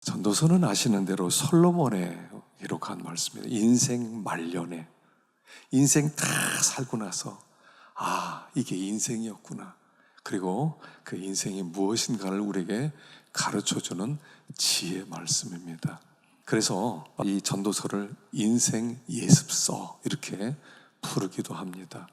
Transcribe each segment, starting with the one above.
전도서는 아시는 대로 솔로몬의 기록한 말씀입니다. 인생 말년에 인생 다 살고 나서 이게 인생이었구나. 그리고 그 인생이 무엇인가를 우리에게 가르쳐주는 지혜 말씀입니다. 그래서 이 전도서를 인생 예습서 이렇게 부르기도 합니다.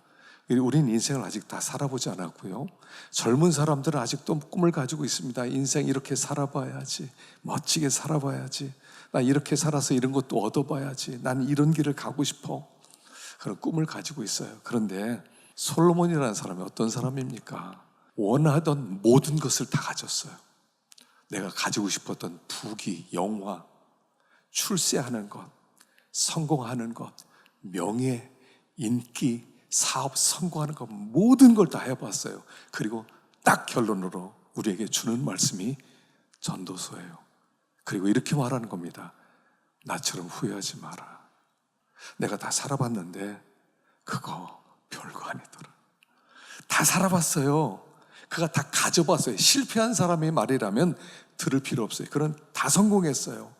우린 인생을 아직 다 살아보지 않았고요. 젊은 사람들은 아직도 꿈을 가지고 있습니다. 인생 이렇게 살아봐야지. 멋지게 살아봐야지. 나 이렇게 살아서 이런 것도 얻어봐야지. 난 이런 길을 가고 싶어. 그런 꿈을 가지고 있어요. 그런데 솔로몬이라는 사람이 어떤 사람입니까? 원하던 모든 것을 다 가졌어요. 내가 가지고 싶었던 부귀, 영화, 출세하는 것, 성공하는 것, 명예, 인기, 사업 성공하는 것, 모든 걸 다 해봤어요. 그리고 딱 결론으로 우리에게 주는 말씀이 전도서예요. 그리고 이렇게 말하는 겁니다. 나처럼 후회하지 마라. 내가 다 살아봤는데 그거 별거 아니더라. 다 살아봤어요. 그가 다 가져봤어요. 실패한 사람의 말이라면 들을 필요 없어요. 그런 다 성공했어요.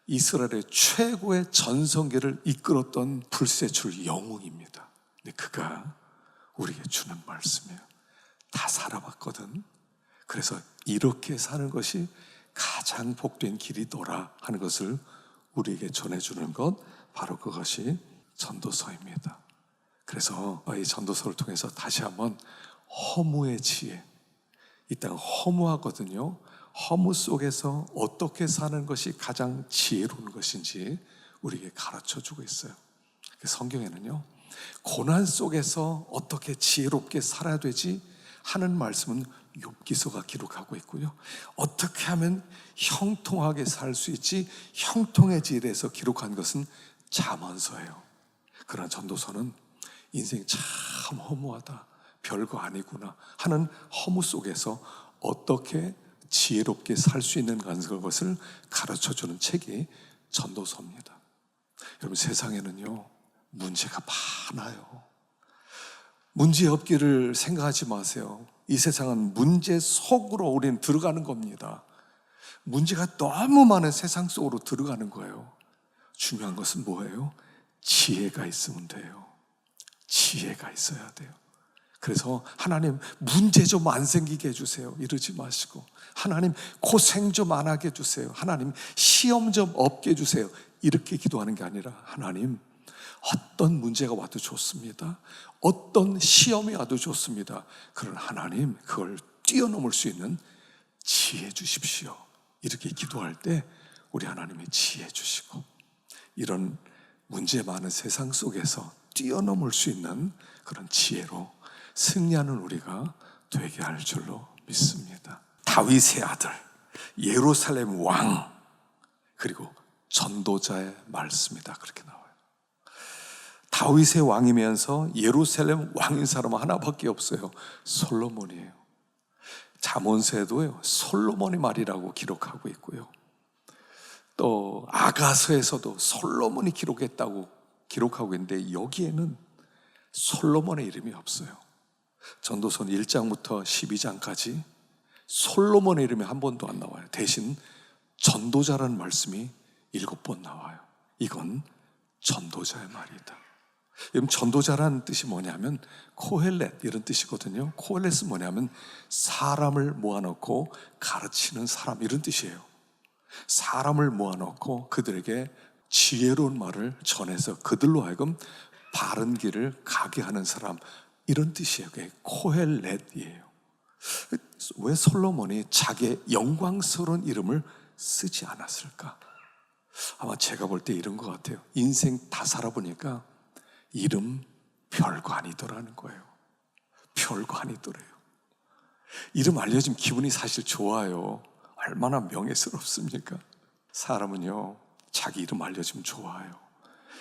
이스라엘의 최고의 전성기를 이끌었던 불세출 영웅입니다. 근데 그가 우리에게 주는 말씀이에요. 다 살아봤거든. 그래서 이렇게 사는 것이 가장 복된 길이더라 하는 것을 우리에게 전해주는 것, 바로 그것이 전도서입니다. 그래서 이 전도서를 통해서 다시 한번 허무의 지혜, 이 땅 허무하거든요. 허무 속에서 어떻게 사는 것이 가장 지혜로운 것인지 우리에게 가르쳐주고 있어요. 성경에는요, 고난 속에서 어떻게 지혜롭게 살아야 되지 하는 말씀은 욥기서가 기록하고 있고요, 어떻게 하면 형통하게 살 수 있지 형통해지에 대해서 기록한 것은 잠언서예요. 그러나 전도서는 인생이 참 허무하다, 별거 아니구나 하는 허무 속에서 어떻게 지혜롭게 살 수 있는 것을 가르쳐주는 책이 전도서입니다. 여러분, 세상에는요 문제가 많아요. 문제 없기를 생각하지 마세요. 이 세상은 문제 속으로 우리는 들어가는 겁니다. 문제가 너무 많은 세상 속으로 들어가는 거예요. 중요한 것은 뭐예요? 지혜가 있으면 돼요. 지혜가 있어야 돼요. 그래서 하나님, 문제 좀 안 생기게 해주세요 이러지 마시고, 하나님 고생 좀 안 하게 해주세요, 하나님 시험 좀 없게 해주세요 이렇게 기도하는 게 아니라, 하나님 어떤 문제가 와도 좋습니다, 어떤 시험이 와도 좋습니다, 그런 하나님 그걸 뛰어넘을 수 있는 지혜 주십시오 이렇게 기도할 때 우리 하나님이 지혜 주시고, 이런 문제 많은 세상 속에서 뛰어넘을 수 있는 그런 지혜로 승리하는 우리가 되게 할 줄로 믿습니다. 다윗의 아들, 예루살렘 왕, 그리고 전도자의 말씀이다 그렇게 나와요. 다윗의 왕이면서 예루살렘 왕인 사람은 하나밖에 없어요. 솔로몬이에요. 잠언서에도요 솔로몬의 말이라고 기록하고 있고요, 또 아가서에서도 솔로몬이 기록했다고 기록하고 있는데 여기에는 솔로몬의 이름이 없어요. 전도서는 1장부터 12장까지 솔로몬의 이름이 한 번도 안 나와요. 대신 전도자라는 말씀이 7번 나와요. 이건 전도자의 말이다. 여러분, 전도자라는 뜻이 뭐냐면 코헬렛 이런 뜻이거든요. 코헬렛은 뭐냐면 사람을 모아놓고 가르치는 사람 이런 뜻이에요. 사람을 모아놓고 그들에게 지혜로운 말을 전해서 그들로 하여금 바른 길을 가게 하는 사람, 이런 뜻이에요. 그게 코헬렛이에요. 왜 솔로몬이 자기의 영광스러운 이름을 쓰지 않았을까? 아마 제가 볼 때 이런 것 같아요. 인생 다 살아보니까 이름 별거 아니더라는 거예요. 별거 아니더래요. 이름 알려지면 기분이 사실 좋아요. 얼마나 명예스럽습니까? 사람은요 자기 이름 알려지면 좋아요.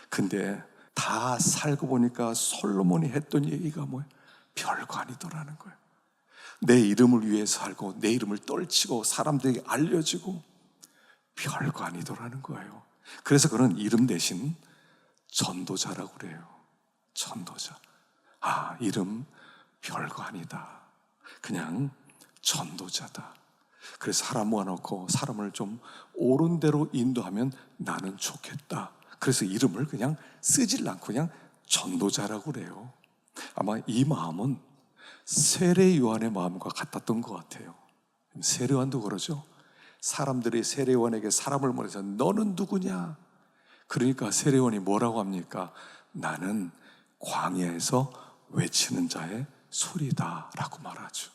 근데 다 살고 보니까 솔로몬이 했던 얘기가 뭐예요? 별거 아니더라는 거예요. 내 이름을 위해 살고 내 이름을 떨치고 사람들에게 알려지고 별거 아니더라는 거예요. 그래서 그는 이름 대신 전도자라고 그래요. 전도자. 이름 별거 아니다. 그냥 전도자다. 그래서 사람 모아놓고 사람을 좀 옳은 대로 인도하면 나는 좋겠다. 그래서 이름을 그냥 쓰질 않고 그냥 전도자라고 그래요. 아마 이 마음은 세례 요한의 마음과 같았던 것 같아요. 세례 요한도 그러죠. 사람들이 세례 요한에게 사람을 보내서 너는 누구냐? 그러니까 세례 요한이 뭐라고 합니까? 나는 광야에서 외치는 자의 소리다 라고 말하죠.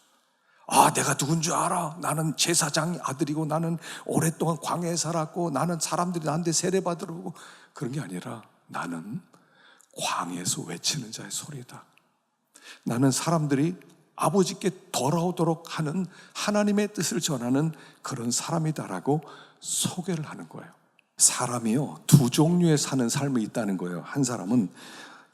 아, 내가 누군 줄 알아? 나는 제사장 아들이고 나는 오랫동안 광야에 살았고 나는 사람들이 나한테 세례 받으러 오고, 그런 게 아니라 나는 광야에서 외치는 자의 소리다. 나는 사람들이 아버지께 돌아오도록 하는 하나님의 뜻을 전하는 그런 사람이다라고 소개를 하는 거예요. 사람이요, 두 종류의 사는 삶이 있다는 거예요. 한 사람은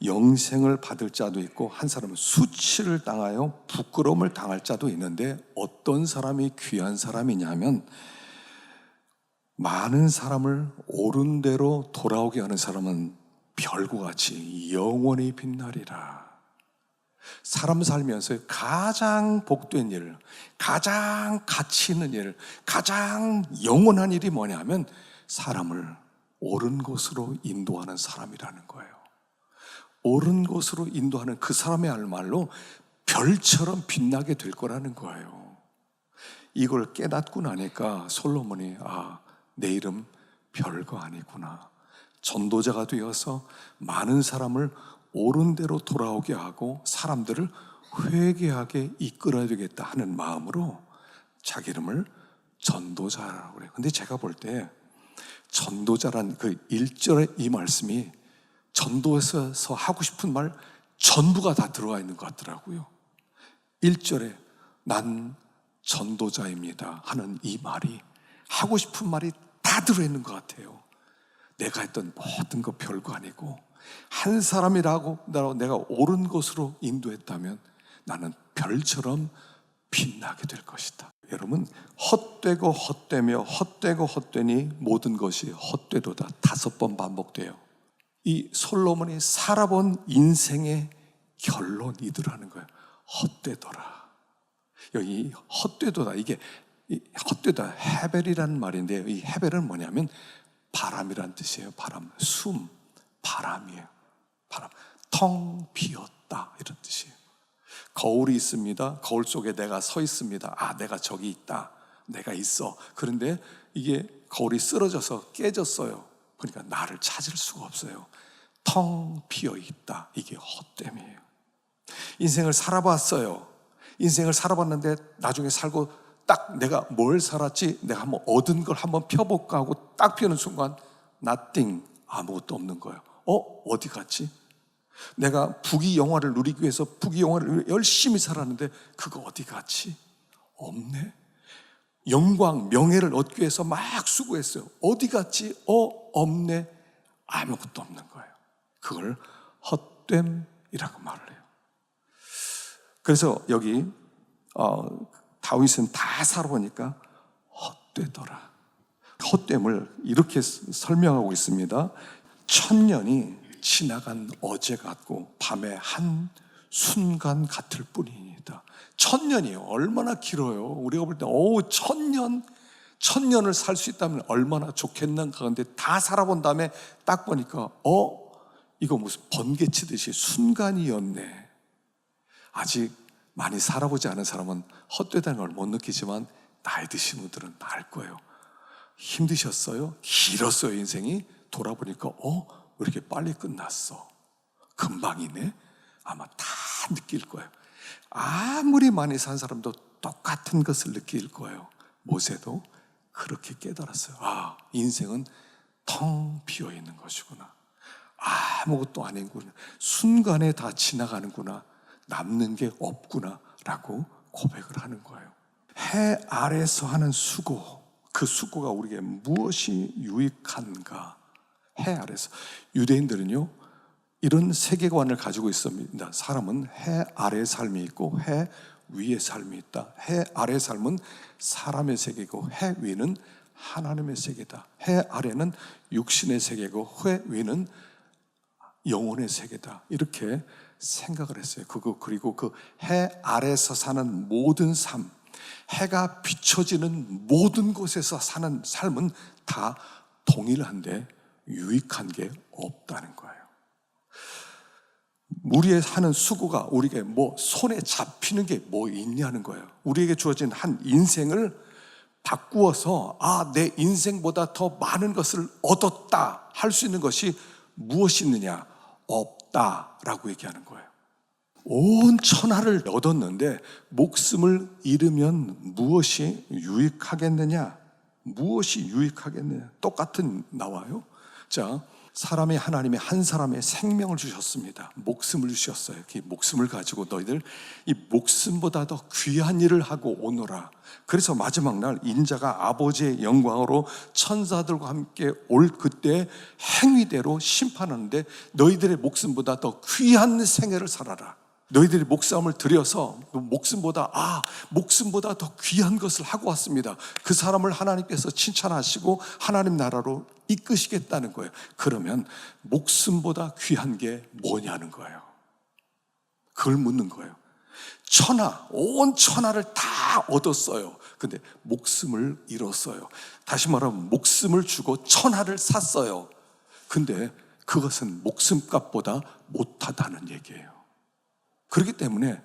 영생을 받을 자도 있고 한 사람은 수치를 당하여 부끄러움을 당할 자도 있는데, 어떤 사람이 귀한 사람이냐면 많은 사람을 옳은 대로 돌아오게 하는 사람은 별과 같이 영원히 빛나리라. 사람 살면서 가장 복된 일, 가장 가치 있는 일, 가장 영원한 일이 뭐냐면 사람을 옳은 곳으로 인도하는 사람이라는 거예요. 옳은 곳으로 인도하는 그 사람이야말로 별처럼 빛나게 될 거라는 거예요. 이걸 깨닫고 나니까 솔로몬이 내 이름 별거 아니구나. 전도자가 되어서 많은 사람을 옳은 대로 돌아오게 하고 사람들을 회개하게 이끌어야 되겠다 하는 마음으로 자기 이름을 전도자라고 그래요. 근데 제가 볼 때 전도자란 그 1절의 이 말씀이 전도에서 하고 싶은 말 전부가 다 들어가 있는 것 같더라고요. 1절에 난 전도자입니다 하는 이 말이 하고 싶은 말이 다 들어있는 것 같아요. 내가 했던 모든 거 별거 아니고 한 사람이라고 내가 옳은 곳으로 인도했다면 나는 별처럼 빛나게 될 것이다. 여러분, 헛되고 헛되며 헛되고 헛되니 모든 것이 헛되도다 5번 반복돼요. 이 솔로몬이 살아본 인생의 결론이더라는 거예요. 헛되더라. 여기 헛되도다, 이게 헛되다 헤벨이라는 말인데요. 이 헤벨은 뭐냐면 바람이란 뜻이에요. 바람, 숨, 바람이에요. 바람, 텅 비었다 이런 뜻이에요. 거울이 있습니다. 거울 속에 내가 서 있습니다. 내가 저기 있다, 내가 있어. 그런데 이게 거울이 쓰러져서 깨졌어요. 그러니까 나를 찾을 수가 없어요. 텅 비어 있다. 이게 헛됨이에요. 인생을 살아봤어요. 인생을 살아봤는데 나중에 살고 딱 내가 뭘 살았지, 내가 한번 얻은 걸 한번 펴볼까 하고 딱 펴는 순간 nothing, 아무것도 없는 거예요. 어디 갔지? 내가 부귀영화를 누리기 위해서 부귀영화를 열심히 살았는데 그거 어디 갔지? 없네. 영광, 명예를 얻기 위해서 막 수고했어요. 어디 갔지? 없네. 아무것도 없는 거예요. 그걸 헛됨이라고 말을 해요. 그래서 여기 다윗은 다 살아보니까 헛되더라. 헛됨을 이렇게 설명하고 있습니다. 1000년이 지나간 어제 같고 밤의 한 순간 같을 뿐이니다. 1000년이에요. 얼마나 길어요. 우리가 볼 때 1000년을 살 수 있다면 얼마나 좋겠는가. 근데 다 살아본 다음에 딱 보니까 이거 무슨 번개 치듯이 순간이었네. 아직 많이 살아보지 않은 사람은 헛되다는 걸 못 느끼지만 나이 드신 분들은 알 거예요. 힘드셨어요? 길었어요 인생이? 돌아보니까 왜 이렇게 빨리 끝났어? 금방이네? 아마 다 느낄 거예요. 아무리 많이 산 사람도 똑같은 것을 느낄 거예요. 모세도 그렇게 깨달았어요. 인생은 텅 비어있는 것이구나. 아무것도 아니구나. 순간에 다 지나가는구나. 남는 게 없구나 라고 고백을 하는 거예요. 해 아래서 하는 수고, 그 수고가 우리에게 무엇이 유익한가? 해 아래서. 유대인들은요 이런 세계관을 가지고 있습니다. 사람은 해 아래의 삶이 있고 해 위의 삶이 있다. 해 아래의 삶은 사람의 세계고 해 위는 하나님의 세계다. 해 아래는 육신의 세계고 해 위는 영혼의 세계다. 이렇게 생각을 했어요. 그리고 그 해 아래서 사는 모든 삶, 해가 비춰지는 모든 곳에서 사는 삶은 다 동일한데 유익한 게 없다는 거예요. 우리의 하는 수고가 우리에게 손에 잡히는 게 있냐는 거예요. 우리에게 주어진 한 인생을 바꾸어서 내 인생보다 더 많은 것을 얻었다 할 수 있는 것이 무엇이 있느냐? 없다라고 얘기하는 거예요. 온 천하를 얻었는데 목숨을 잃으면 무엇이 유익하겠느냐? 무엇이 유익하겠느냐? 똑같은 나와요. 자, 하나님이 한 사람의 생명을 주셨습니다. 목숨을 주셨어요. 그 목숨을 가지고 너희들 이 목숨보다 더 귀한 일을 하고 오너라. 그래서 마지막 날 인자가 아버지의 영광으로 천사들과 함께 올 그때 행위대로 심판하는데 너희들의 목숨보다 더 귀한 생애를 살아라. 너희들이 목숨을 들여서 목숨보다 더 귀한 것을 하고 왔습니다. 그 사람을 하나님께서 칭찬하시고 하나님 나라로 이끄시겠다는 거예요. 그러면 목숨보다 귀한 게 뭐냐는 거예요. 그걸 묻는 거예요. 온 천하를 다 얻었어요. 근데 목숨을 잃었어요. 다시 말하면 목숨을 주고 천하를 샀어요. 근데 그것은 목숨값보다 못하다는 얘기예요. 그렇기 때문에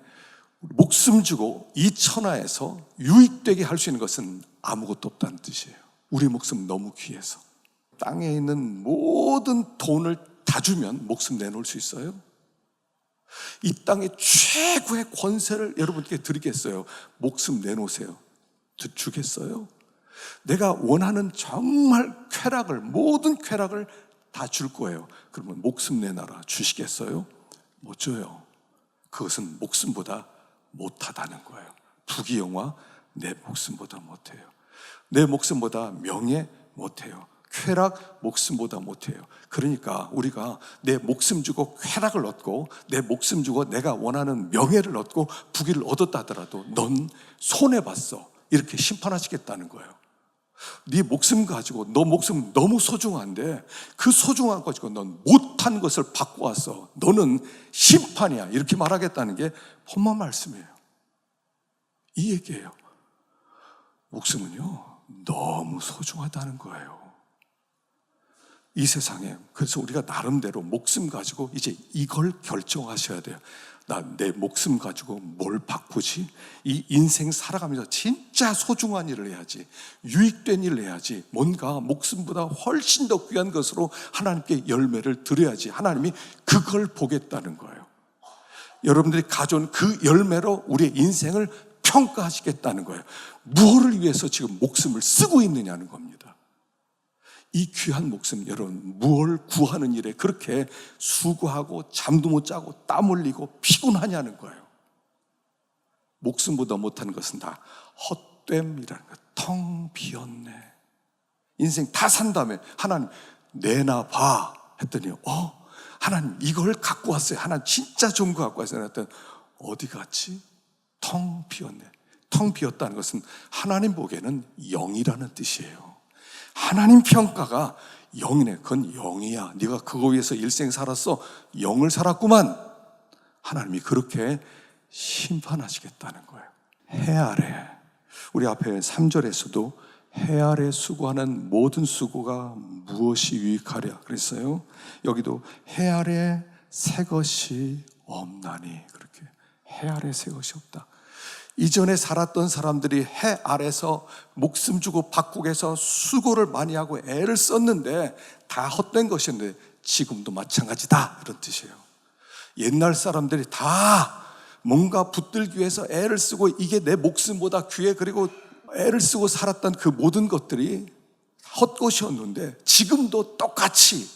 목숨 주고 이 천하에서 유익되게 할 수 있는 것은 아무것도 없다는 뜻이에요. 우리 목숨 너무 귀해서. 땅에 있는 모든 돈을 다 주면 목숨 내놓을 수 있어요? 이 땅의 최고의 권세를 여러분께 드리겠어요? 목숨 내놓으세요. 주겠어요? 내가 원하는 정말 모든 쾌락을 다 줄 거예요. 그러면 목숨 내놔라. 주시겠어요? 못 줘요. 그것은 목숨보다 못하다는 거예요. 부귀영화 내 목숨보다 못해요. 내 목숨보다 명예 못해요. 쾌락 목숨보다 못해요. 그러니까 우리가 내 목숨 주고 쾌락을 얻고 내 목숨 주고 내가 원하는 명예를 얻고 부귀를 얻었다 하더라도 넌 손해봤어. 이렇게 심판하시겠다는 거예요. 네 목숨 가지고 너 목숨 너무 소중한데 그 소중한 거 가지고 넌 못한 것을 받고 왔어. 너는 심판이야. 이렇게 말하겠다는 게 본문 말씀이에요. 이 얘기예요. 목숨은요 너무 소중하다는 거예요. 이 세상에. 그래서 우리가 나름대로 목숨 가지고 이제 이걸 결정하셔야 돼요. 나 내 목숨 가지고 뭘 바꾸지? 이 인생 살아가면서 진짜 소중한 일을 해야지. 유익된 일을 해야지. 뭔가 목숨보다 훨씬 더 귀한 것으로 하나님께 열매를 드려야지. 하나님이 그걸 보겠다는 거예요. 여러분들이 가져온 그 열매로 우리의 인생을 평가하시겠다는 거예요. 무엇을 위해서 지금 목숨을 쓰고 있느냐는 겁니다. 이 귀한 목숨, 여러분, 무엇을 구하는 일에 그렇게 수고하고 잠도 못 자고 땀 흘리고 피곤하냐는 거예요. 목숨보다 못하는 것은 다 헛됨이라는 거예요. 텅 비었네. 인생 다 산 다음에 하나님 내놔봐 했더니 하나님 이걸 갖고 왔어요. 하나님 진짜 좋은 거 갖고 왔어요. 했더니 어디 갔지? 텅 비었네. 텅 비었다는 것은 하나님 보기에는 0이라는 뜻이에요. 하나님 평가가 0이네. 그건 0이야. 네가 그거 위해서 일생 살았어. 0을 살았구만. 하나님이 그렇게 심판하시겠다는 거예요. 해 아래, 우리 앞에 3절에서도 해 아래 수고하는 모든 수고가 무엇이 유익하랴 그랬어요. 여기도 해 아래 새 것이 없나니, 그렇게 해 아래 새 것이 없다. 이전에 살았던 사람들이 해 아래서 목숨 주고 바꾸게해서 수고를 많이 하고 애를 썼는데 다 헛된 것이었는데 지금도 마찬가지다, 이런 뜻이에요. 옛날 사람들이 다 뭔가 붙들기 위해서 애를 쓰고 이게 내 목숨보다 귀해, 그리고 애를 쓰고 살았던 그 모든 것들이 헛것이었는데 지금도 똑같이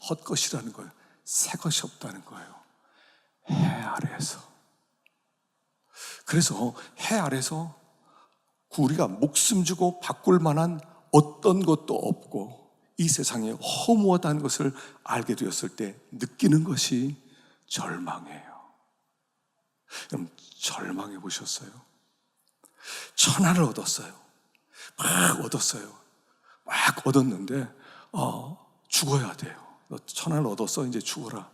헛것이라는 거예요. 새 것이 없다는 거예요. 해 아래에서. 그래서 해 아래서 우리가 목숨 주고 바꿀 만한 어떤 것도 없고 이 세상에 허무하다는 것을 알게 되었을 때 느끼는 것이 절망이에요. 여러분, 절망해 보셨어요? 천하를 얻었어요. 막 얻었어요. 막 얻었는데 죽어야 돼요. 너 천하를 얻었어, 이제 죽어라.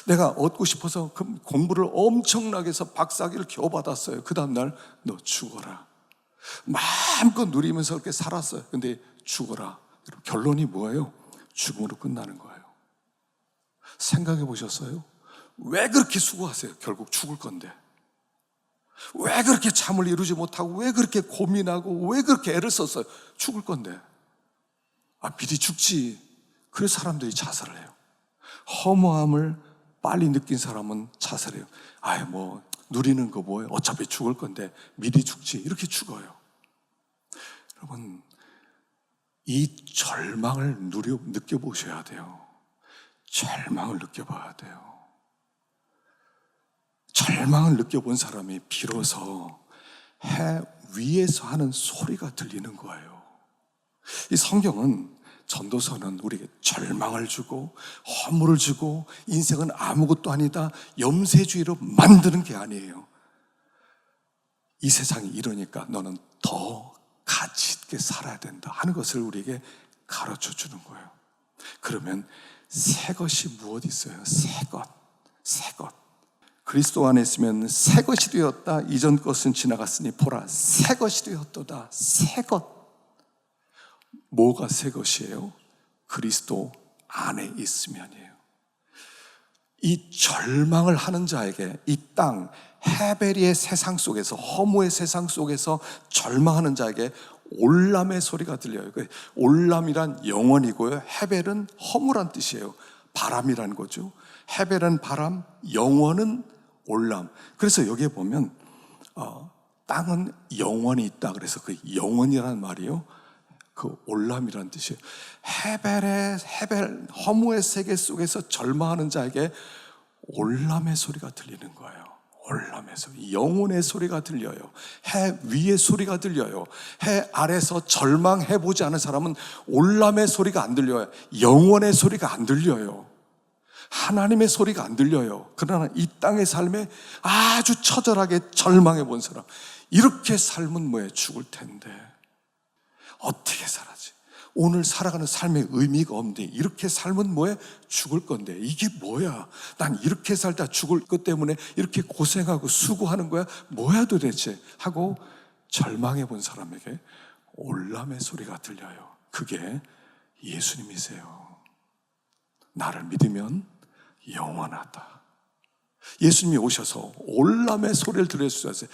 내가 얻고 싶어서 공부를 엄청나게 해서 박사학위를 겨우 받았어요. 그 다음날 너 죽어라. 마음껏 누리면서 그렇게 살았어요. 근데 죽어라. 결론이 뭐예요? 죽음으로 끝나는 거예요. 생각해 보셨어요? 왜 그렇게 수고하세요? 결국 죽을 건데. 왜 그렇게 잠을 이루지 못하고, 왜 그렇게 고민하고, 왜 그렇게 애를 썼어요? 죽을 건데. 미리 죽지. 그래서 사람들이 자살을 해요. 허무함을 빨리 느낀 사람은 자살해요. 누리는 거 뭐예요? 어차피 죽을 건데 미리 죽지. 이렇게 죽어요. 여러분, 이 절망을 느껴보셔야 돼요. 절망을 느껴봐야 돼요. 절망을 느껴본 사람이 비로소 해 위에서 하는 소리가 들리는 거예요. 이 성경은, 전도서는 우리에게 절망을 주고 허물을 주고 인생은 아무것도 아니다, 염세주의로 만드는 게 아니에요. 이 세상이 이러니까 너는 더 가치 있게 살아야 된다 하는 것을 우리에게 가르쳐 주는 거예요. 그러면 새 것이 무엇 있어요? 새 것. 그리스도 안에 있으면 새 것이 되었다. 이전 것은 지나갔으니 보라, 새 것이 되었도다. 새 것. 뭐가 새 것이에요? 그리스도 안에 있으면이에요. 이 절망을 하는 자에게 이 땅 헤베리의 세상 속에서, 허무의 세상 속에서 절망하는 자에게 올람의 소리가 들려요. 올람이란 영원이고요, 헤벨은 허무란 뜻이에요. 바람이라는 거죠. 헤벨은 바람, 영원은 올람. 그래서 여기에 보면 땅은 영원이 있다. 그래서 그 영원이라는 말이요, 그 올람이라는 뜻이에요. 헤벨 허무의 세계 속에서 절망하는 자에게 올람의 소리가 들리는 거예요. 올람의 소리, 영혼의 소리가 들려요. 해 위의 소리가 들려요. 해 아래서 절망해보지 않은 사람은 올람의 소리가 안 들려요. 영혼의 소리가 안 들려요. 하나님의 소리가 안 들려요. 그러나 이 땅의 삶에 아주 처절하게 절망해 본 사람, 이렇게 삶은 뭐예요? 죽을 텐데 어떻게 살아지? 오늘 살아가는 삶의 의미가 없는데 이렇게 삶은 뭐예요? 죽을 건데 이게 뭐야? 난 이렇게 살다 죽을 것 때문에 이렇게 고생하고 수고하는 거야? 뭐야 도대체? 하고 절망해 본 사람에게 올람의 소리가 들려요. 그게 예수님이세요. 나를 믿으면 영원하다. 예수님이 오셔서 올람의 소리를 들려주셨어요.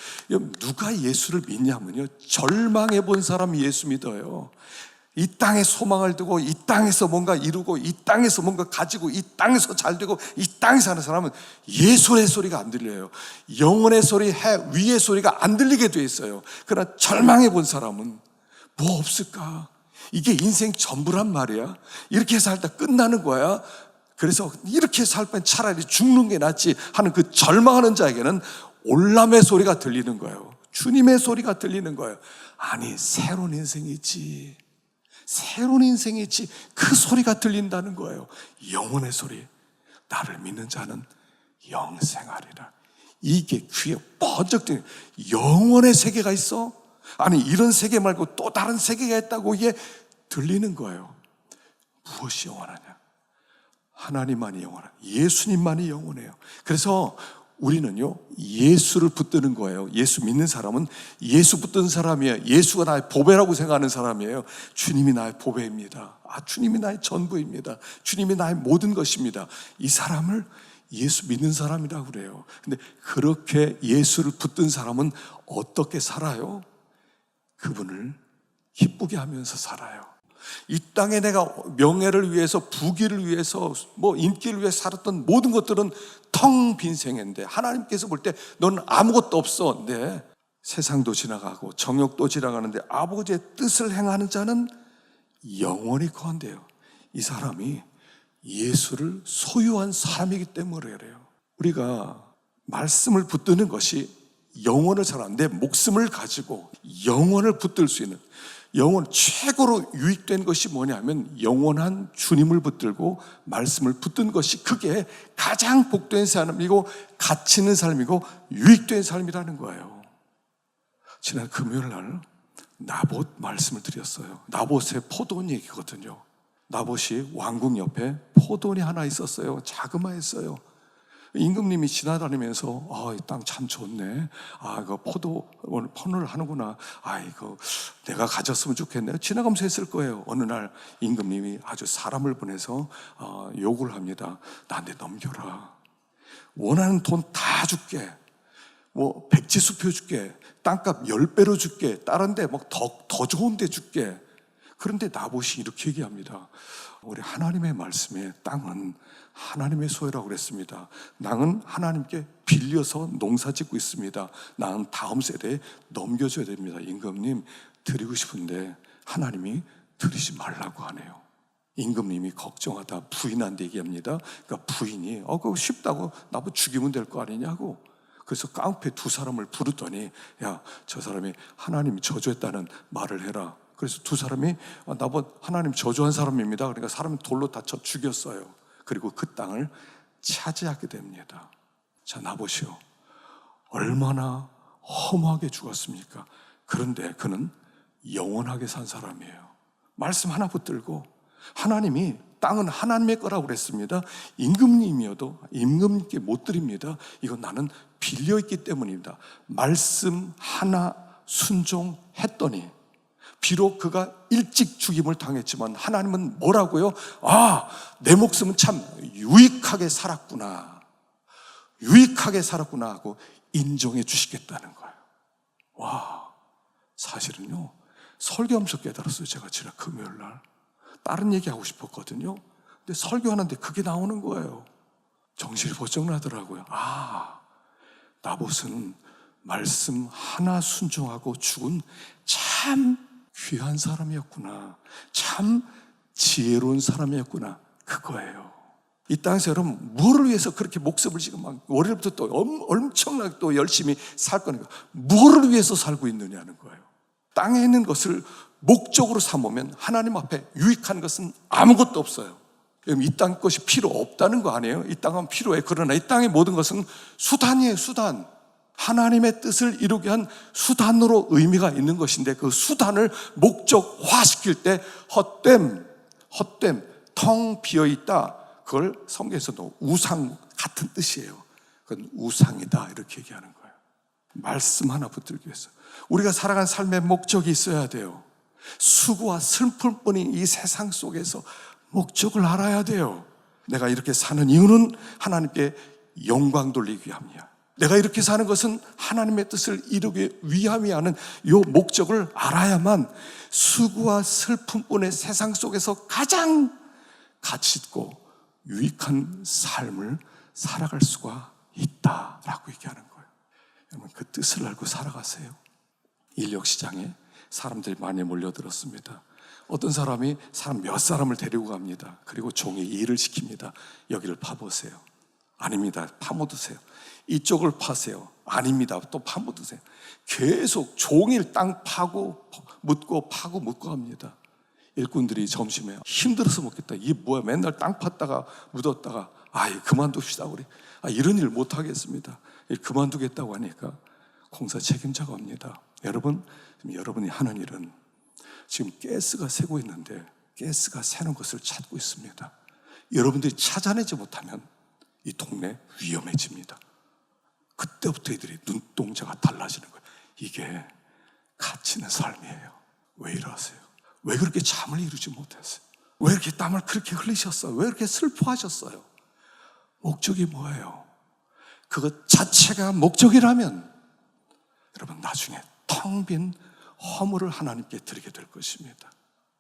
누가 예수를 믿냐면요, 절망해 본 사람이 예수 믿어요. 이 땅에 소망을 두고 이 땅에서 뭔가 이루고 이 땅에서 뭔가 가지고 이 땅에서 잘 되고 이 땅에서 하는 사람은 예수의 소리가 안 들려요. 영혼의 소리, 해 위의 소리가 안 들리게 돼 있어요. 그러나 절망해 본 사람은 뭐 없을까? 이게 인생 전부란 말이야. 이렇게 살다 끝나는 거야. 그래서 이렇게 살 바엔 차라리 죽는 게 낫지 하는 그 절망하는 자에게는 올람의 소리가 들리는 거예요. 주님의 소리가 들리는 거예요. 아니, 새로운 인생이 있지. 새로운 인생이 있지. 그 소리가 들린다는 거예요. 영혼의 소리. 나를 믿는 자는 영생하리라. 이게 귀에 번쩍 들리는, 영혼의 세계가 있어? 아니, 이런 세계 말고 또 다른 세계가 있다고 이게 들리는 거예요. 무엇이 영원하냐? 하나님만이 영원해요. 예수님만이 영원해요. 그래서 우리는요, 예수를 붙드는 거예요. 예수 믿는 사람은 예수 붙든 사람이에요. 예수가 나의 보배라고 생각하는 사람이에요. 주님이 나의 보배입니다. 주님이 나의 전부입니다. 주님이 나의 모든 것입니다. 이 사람을 예수 믿는 사람이라고 그래요. 근데 그렇게 예수를 붙든 사람은 어떻게 살아요? 그분을 기쁘게 하면서 살아요. 이 땅에 내가 명예를 위해서, 부귀를 위해서, 인기를 위해서 살았던 모든 것들은 텅 빈 생애인데 하나님께서 볼 때 너는 아무것도 없어. 네, 세상도 지나가고 정욕도 지나가는데 아버지의 뜻을 행하는 자는 영원히 거한대요. 이 사람이 예수를 소유한 사람이기 때문에 그래요. 우리가 말씀을 붙드는 것이 영혼을 내 목숨을 가지고 영혼을 붙들 수 있는, 영혼 최고로 유익된 것이 뭐냐면 영원한 주님을 붙들고 말씀을 붙든 것이, 그게 가장 복된 삶이고 가치 있는 삶이고 유익된 삶이라는 거예요. 지난 금요일 날 나봇 말씀을 드렸어요. 나봇의 포도원 얘기거든요. 나봇이 왕궁 옆에 포도원이 하나 있었어요. 자그마했어요. 임금님이 지나다니면서 이 땅 참 좋네. 이거 포도를 하는구나. 이거 내가 가졌으면 좋겠네. 지나가면서 했을 거예요. 어느 날 임금님이 아주 사람을 보내서 요구를 합니다. 나한테 넘겨라. 원하는 돈 다 줄게. 백지수표 줄게. 땅값 10배로 줄게. 다른 데 더 좋은 데 줄게. 그런데 나봇이 이렇게 얘기합니다. 우리 하나님의 말씀에 땅은 하나님의 소유라고 그랬습니다. 나는 하나님께 빌려서 농사 짓고 있습니다. 나는 다음 세대에 넘겨줘야 됩니다. 임금님, 드리고 싶은데 하나님이 드리지 말라고 하네요. 임금님이 걱정하다 부인한테 얘기합니다. 그러니까 부인이 그거 쉽다고 나보고 죽이면 될 거 아니냐고. 그래서 깡패 두 사람을 부르더니 야, 저 사람이 하나님 저주했다는 말을 해라. 그래서 두 사람이 나보고 하나님 저주한 사람입니다. 그러니까 사람이 돌로 다쳐 죽였어요. 그리고 그 땅을 차지하게 됩니다. 자, 나보시오. 얼마나 허무하게 죽었습니까? 그런데 그는 영원하게 산 사람이에요. 말씀 하나 붙들고 하나님이 땅은 하나님의 거라고 그랬습니다. 임금님이어도 임금님께 못 드립니다. 이건 나는 빌려있기 때문입니다. 말씀 하나 순종했더니 비록 그가 일찍 죽임을 당했지만 하나님은 뭐라고요? 내 목숨은 참 유익하게 살았구나. 유익하게 살았구나 하고 인정해 주시겠다는 거예요. 사실은요, 설교하면서 깨달았어요. 제가 지난 금요일 날 다른 얘기하고 싶었거든요. 근데 설교하는데 그게 나오는 거예요. 정신이 번쩍 나더라고요. 나봇은 말씀 하나 순종하고 죽은 참 귀한 사람이었구나. 참 지혜로운 사람이었구나. 그거예요. 이 땅에서 여러분 뭐를 위해서 그렇게 목숨을 지금 월요일부터 또 엄청나게 또 열심히 살 거니까 뭐를 위해서 살고 있느냐는 거예요. 땅에 있는 것을 목적으로 삼으면 하나님 앞에 유익한 것은 아무것도 없어요. 이 땅 것이 필요 없다는 거 아니에요? 이 땅은 필요해. 그러나 이 땅의 모든 것은 수단이에요. 수단. 하나님의 뜻을 이루게 한 수단으로 의미가 있는 것인데 그 수단을 목적화시킬 때 헛됨, 텅 비어있다. 그걸 성경에서도 우상 같은 뜻이에요. 그건 우상이다 이렇게 얘기하는 거예요. 말씀 하나 붙들기 위해서 우리가 살아가는 삶의 목적이 있어야 돼요. 수고와 슬픔뿐인 이 세상 속에서 목적을 알아야 돼요. 내가 이렇게 사는 이유는 하나님께 영광 돌리기 위함이야. 내가 이렇게 사는 것은 하나님의 뜻을 이루기 위함이 하는 이 목적을 알아야만 수고와 슬픔뿐의 세상 속에서 가장 가치 있고 유익한 삶을 살아갈 수가 있다라고 얘기하는 거예요. 여러분 그 뜻을 알고 살아가세요. 인력시장에 사람들이 많이 몰려들었습니다. 어떤 사람이 사람 몇 사람을 데리고 갑니다. 그리고 종이 일을 시킵니다. 여기를 파보세요. 아닙니다. 파묻으세요. 이쪽을 파세요. 아닙니다. 또 파묻으세요. 계속 종일 땅 파고 묻고 파고 묻고 합니다. 일꾼들이 점심에 힘들어서 먹겠다. 이게 뭐야? 맨날 땅 팠다가 묻었다가 그만둡시다 우리. 이런 일 못 하겠습니다. 그만두겠다고 하니까 공사 책임자가 옵니다. 여러분이 하는 일은 지금 가스가 새고 있는데 가스가 새는 것을 찾고 있습니다. 여러분들이 찾아내지 못하면 이 동네 위험해집니다. 그때부터 이들이 눈동자가 달라지는 거예요. 이게 가치 있는 삶이에요. 왜 이러세요? 왜 그렇게 잠을 이루지 못했어요? 왜 이렇게 땀을 그렇게 흘리셨어요? 왜 이렇게 슬퍼하셨어요? 목적이 뭐예요? 그것 자체가 목적이라면 여러분 나중에 텅 빈 허물을 하나님께 드리게 될 것입니다.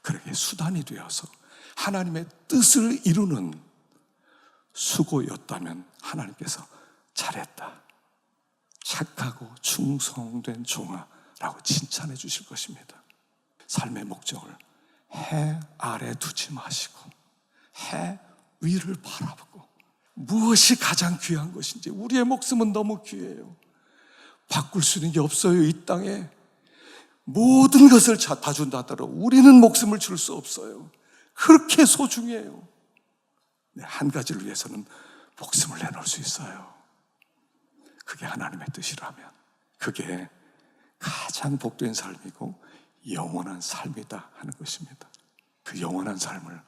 그렇게 수단이 되어서 하나님의 뜻을 이루는 수고였다면 하나님께서 잘했다. 착하고 충성된 종아라고 칭찬해 주실 것입니다. 삶의 목적을 해 아래 두지 마시고 해 위를 바라보고 무엇이 가장 귀한 것인지 우리의 목숨은 너무 귀해요. 바꿀 수 있는 게 없어요. 이 땅에 모든 것을 다 준다 하더라도 우리는 목숨을 줄 수 없어요. 그렇게 소중해요. 한 가지를 위해서는 목숨을 내놓을 수 있어요. 그게 하나님의 뜻이라면 그게 가장 복된 삶이고 영원한 삶이다 하는 것입니다. 그 영원한 삶을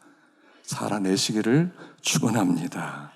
살아내시기를 축원합니다.